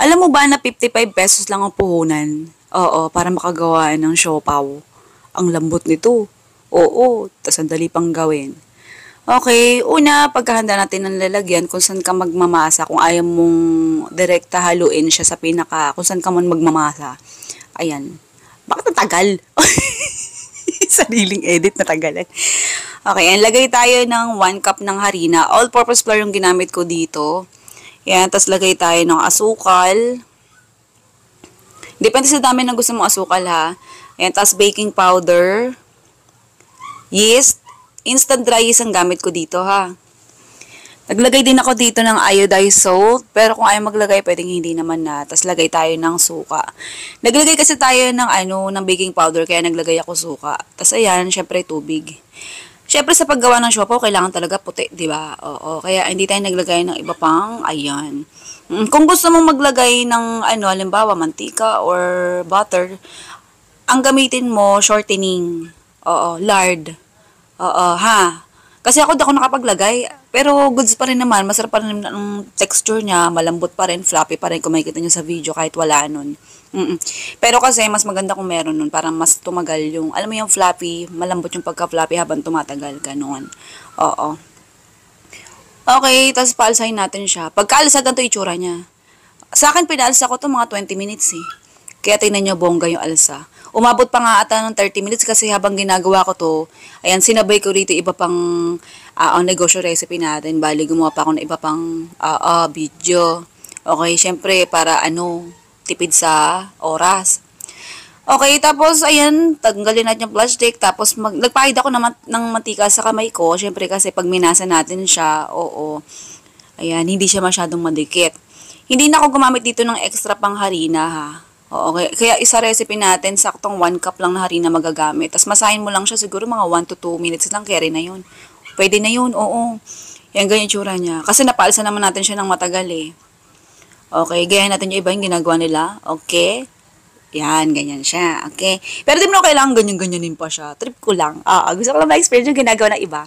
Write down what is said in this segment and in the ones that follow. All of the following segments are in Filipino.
Alam mo ba na 55 pesos lang ang puhunan? Oo, para makagawa ng siopaw. Ang lambot nito. Oo, tas ang dali pang gawin. Okay, una, pagkahanda natin ng lalagyan kung saan ka magmamasa, kung ayaw mong direkta haluin siya sa pinaka, kung saan ka man magmamasa. Ayan. Bakit natagal? Sariling edit na tagalan. Okay, and lagay tayo ng 1 cup ng harina. All-purpose flour yung ginamit ko dito. Yan, tapos lagay tayo ng asukal. Depende sa dami ng gusto mong asukal ha. Ayan, tapos baking powder, yeast, instant dry yeast ang gamit ko dito ha. Naglagay din ako dito ng iodized salt, pero kung ayaw maglagay, pwedeng hindi naman na. Tapos lagay tayo ng suka. Naglagay kasi tayo ng baking powder, kaya naglagay ako suka. Tapos ayan, syempre tubig. Syempre sa paggawa ng siopaw, kailangan talaga puti, di ba? Oo, kaya hindi tayo naglagay ng iba pang, ayan. Kung gusto mong maglagay ng halimbawa, mantika or butter, ang gamitin mo, shortening. Oo, lard. Oo, ha. Kasi ako di ako nakapaglagay, pero goods pa rin naman, masarap pa rin ang texture niya, malambot pa rin, fluffy pa rin kung makikita niyo sa video kahit wala nun. Pero kasi mas maganda kung meron nun para mas tumagal yung, alam mo yung fluffy, malambot yung pagka-fluffy habang tumatagal, ganun. Oo. Okay, tapos paalsahin natin siya. Pagkaalsa, ganito itsura niya. Sa akin, pinaalsa ko to mga 20 minutes eh. Kaya tingnan nyo, bongga yung alsa. Umabot pa nga ata ng 30 minutes kasi habang ginagawa ko to, ayan, sinabay ko rito iba pang ang negosyo recipe natin. Bali, gumawa pa ako ng iba pang video. Okay, syempre, para tipid sa oras. Okay, tapos, ayan, tanggalin natin yung plastic. Tapos, nagpahid ako ng mantika sa kamay ko. Syempre, kasi pag minasa natin siya, oo, ayan, hindi siya masyadong madikit. Hindi na ako gumamit dito ng extra pang harina, ha. Oo, kaya isa recipe natin, saktong 1 cup lang na harina magagamit. Tapos, masahin mo lang siya siguro mga 1 to 2 minutes lang, carry na yun. Pwede na yun, oo. Yan, ganyan tsura niya. Kasi napaalsa naman natin siya ng matagal, eh. Okay, gayahin natin yung iba yung ginagawa nila. Okay. Yan, ganyan siya. Okay. Pero di mo na kailangan ganyan-ganyanin pa siya. Trip ko lang. Gusto ko lang ma-experience yung ginagawa ng iba.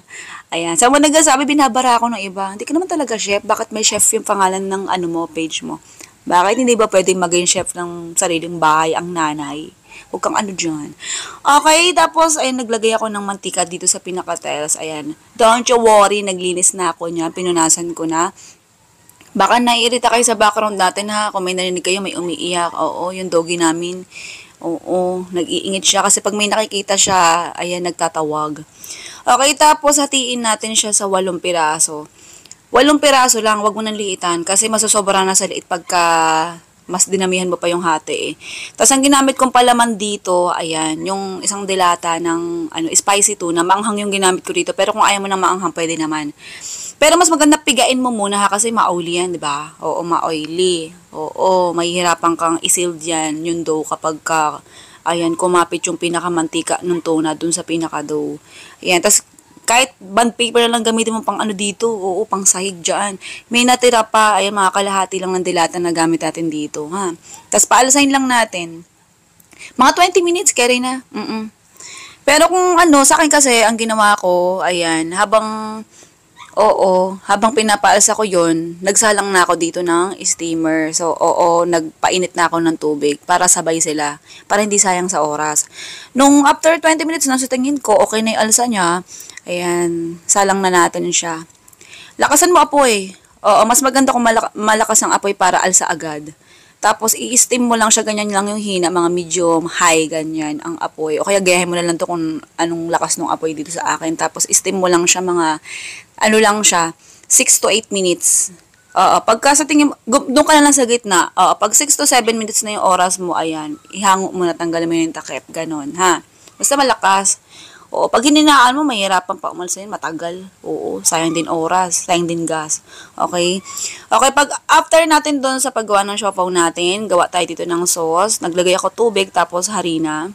Ayan. Sa mga nagsasabi, binabara ako ng iba. Hindi ka naman talaga chef. Bakit may chef yung pangalan ng page mo? Bakit hindi ba pwedeng maging chef ng sariling bahay ang nanay? Huwag kang dyan. Okay, tapos, ayan, naglagay ako ng mantika dito sa pinaka-tiles. Ayan. Don't you worry, naglinis na ako niya. Pinunasan ko na. Baka naiirita kayo sa background natin ha, kung may narinig kayo, may umiiyak. Oo, yung doggy namin. Oo, nag-iingit siya kasi pag may nakikita siya, ayan, nagtatawag. Okay, tapos hatiin natin siya sa 8 piraso. 8 piraso lang, wag mo nang liitan kasi masosobra na sa liit pagka mas dinamihan mo pa yung hati eh. Tapos ang ginamit kong palaman dito, ayan, yung isang dilata ng spicy tuna. Maanghang yung ginamit ko dito, pero kung ayaw mo na maanghang, pwede naman. Pero mas maganda pigain mo muna ha kasi ma-oily yan, di ba? Oo, ma-oily. Oo, mahihirapan kang i-sealed yan, yung dough kapag ayan, kumapit yung pinakamantika ng tuna dun sa pinaka-dough. Ayan, tas kahit bond paper na lang gamitin mo pang dito, oo, pang sahig dyan. May natira pa, ayan, mga kalahati lang ng dilata na gamit natin dito, ha? Tas paalasahin lang natin. Mga 20 minutes, carry na. Pero kung sa akin kasi, ang ginawa ko, ayan, habang pinapaalsa ko yon, nagsalang na ako dito ng steamer. So, oo, nagpainit na ako ng tubig para sabay sila, para hindi sayang sa oras. Nung after 20 minutes na sa tingin ko, okay na yung alsa niya, ayan, salang na natin siya. Lakasan mo apoy. Oo, mas maganda kung malakas ang apoy para alsa agad. Tapos, i-steam mo lang siya, ganyan lang yung hina, mga medium, high, ganyan, ang apoy. O kaya, gayahin mo na lang to kung anong lakas ng apoy dito sa akin. Tapos, steam mo lang siya mga, lang siya, 6 to 8 minutes. Pagka sa tingin, doon ka na lang sa gitna. Pag 6 to 7 minutes na yung oras mo, ayan, ihango mo na, tanggalin mo yung takip, ganon, ha. Basta malakas. Oo, pag hininaan mo, mahirapan pa umalsa yun, matagal. Oo, sayang din oras, sayang din gas. Okay? Okay, pag after natin doon sa paggawa ng siopaw natin, gawa tayo dito ng sauce. Naglagay ako tubig, tapos harina.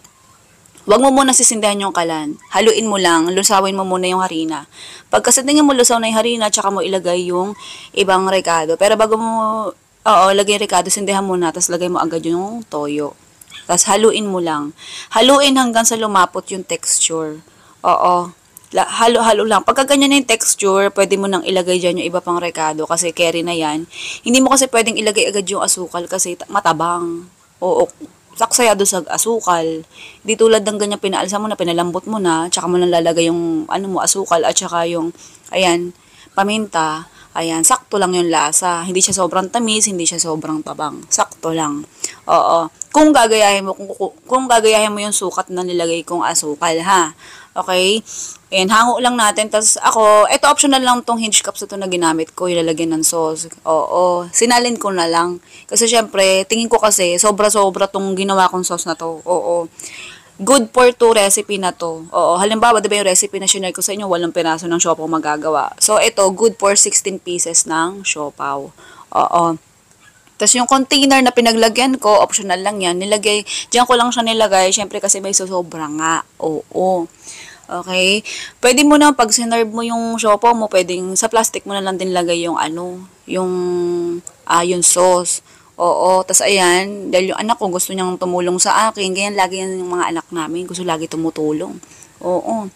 Huwag mo muna sisindihan yung kalan. Haluin mo lang, lusawin mo muna yung harina. Pagka sa tingin mo lusaw na yung harina, tsaka mo ilagay yung ibang rekado. Pero bago mo, lagay yung rekado, sindihan mo na, tapos lagay mo agad yung toyo. Tapos haluin mo lang. Haluin hanggang sa lumapot yung texture. Oo. Halo-halo lang. Pagka ganyan na yung texture, pwede mo nang ilagay dyan yung iba pang rekado kasi carry na yan. Hindi mo kasi pwedeng ilagay agad yung asukal kasi matabang. Oo, saksayado sa asukal. Di tulad ng ganyan pinaalsa mo na, pinalambot mo na, tsaka mo nang lalagay yung ano mo, asukal at tsaka yung, ayan, paminta. Ayan, sakto lang yung lasa. Hindi siya sobrang tamis, hindi siya sobrang tabang. Sakto lang. Oo. Kung gagayahin mo yung sukat na nilagay kong asukal, ha? Okay? Ayan, hango lang natin. Tapos ako, ito optional lang tong hinge cups na to na ginamit ko, ilalagyan ng sauce. Oo, sinalin ko na lang. Kasi syempre, tingin ko kasi, sobra-sobra tong ginawa kong sauce na to. Oo. Good for 2 recipe na to. Oo, halimbawa, 'di ba yung recipe na shinare ko sa inyo, 8 piraso ng siopaw magagawa. So, ito, good for 16 pieces ng siopaw. Oo. Tapos yung container na pinaglagyan ko, optional lang yan. Diyan ko lang siya nilagay, syempre kasi may susobra nga. Oo. Okay? Pwede mo na, pag sinerve mo yung siopaw mo, pwedeng sa plastic mo na lang din lagay yung yung sauce. Oo, tas ayan, dahil yung anak ko gusto niyang tumulong sa akin, ganyan lagi yan yung mga anak namin, gusto lagi tumutulong. Oo.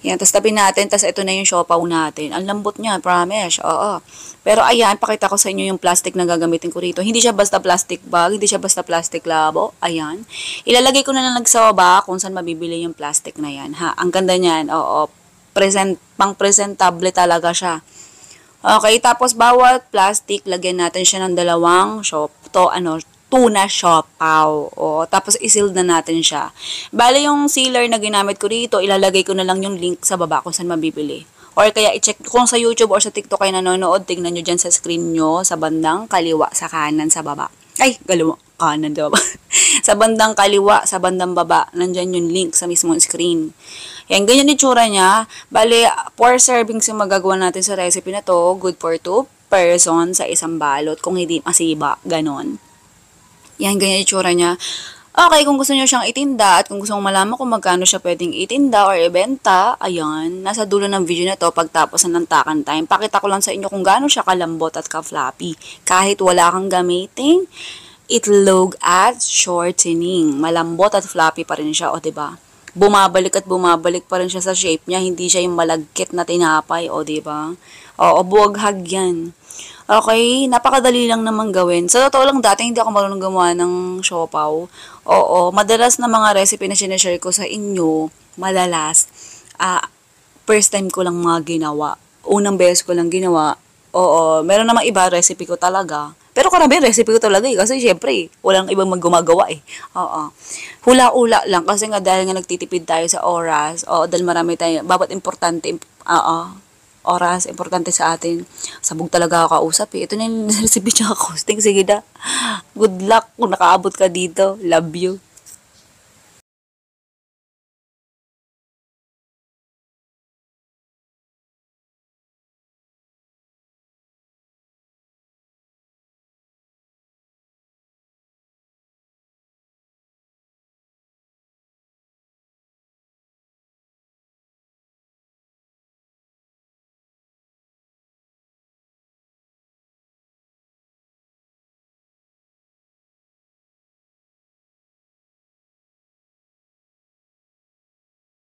Yan, tas tabi natin, tas ito na yung siopaw natin. Ang lambot niya, promise. Oo. Pero ayan, pakita ko sa inyo yung plastic na gagamitin ko rito. Hindi siya basta plastic bag, hindi siya basta plastic labo. Ayan. Ilalagay ko na lang sa baba kung saan mabibili yung plastic na yan. Ha, ang ganda niyan. Oo. Pang-presentable talaga siya. Okay, tapos bawat plastic, lagyan natin siya ng dalawang tuna siopaw. O, tapos isil na natin siya. Bale, yung sealer na ginamit ko dito, ilalagay ko na lang yung link sa baba kung saan mabibili. Or kaya i-check kung sa YouTube or sa TikTok kayo nanonood, tingnan nyo dyan sa screen nyo, sa bandang kaliwa, sa kanan, sa baba. Ay, kaliwa, kanan, diba? Sa bandang kaliwa, sa bandang baba, nandyan yung link sa mismong screen. Yan, ganyan yung tsura niya. Bale, 4 servings yung magagawa natin sa recipe na to. Good for 2 person sa isang balot. Kung hindi masiba, ganon. Yan, ganyan yung tsura niya. Okay, kung gusto niyo siyang itinda at kung gusto mong malaman kung magkano siya pwedeng itinda or ibenta, ayan, nasa dulo ng video na to pagtapos ng takan time. Pakita ko lang sa inyo kung gaano siya kalambot at ka-floppy. Kahit wala kang gamiting itlog at shortening. Malambot at floppy pa rin siya, o diba? Bumabalik at bumabalik pa rin siya sa shape niya. Hindi siya yung malagkit na tinapay, o diba? Oo, buwaghag yan. Okay, napakadali lang naman gawin. Sa totoo lang, dati hindi ako marunong gumawa ng siopaw. Oo, madalas na mga recipe na sinashare ko sa inyo, madalas, first time ko lang mga ginawa. Unang beses ko lang ginawa. Oo, meron namang iba recipe ko talaga. Pero karami recipe ko talaga eh. Kasi syempre, walang ibang maggumagawa eh. Oo. Hula-hula lang. Kasi nga dahil nga nagtitipid tayo sa oras. Oo, dahil marami tayo. Babat importante. Oras, importante sa atin. Sabog talaga ako kausap eh. Ito na yung recipe tsaka costing. Sige na. Good luck kung nakaabot ka dito. Love you.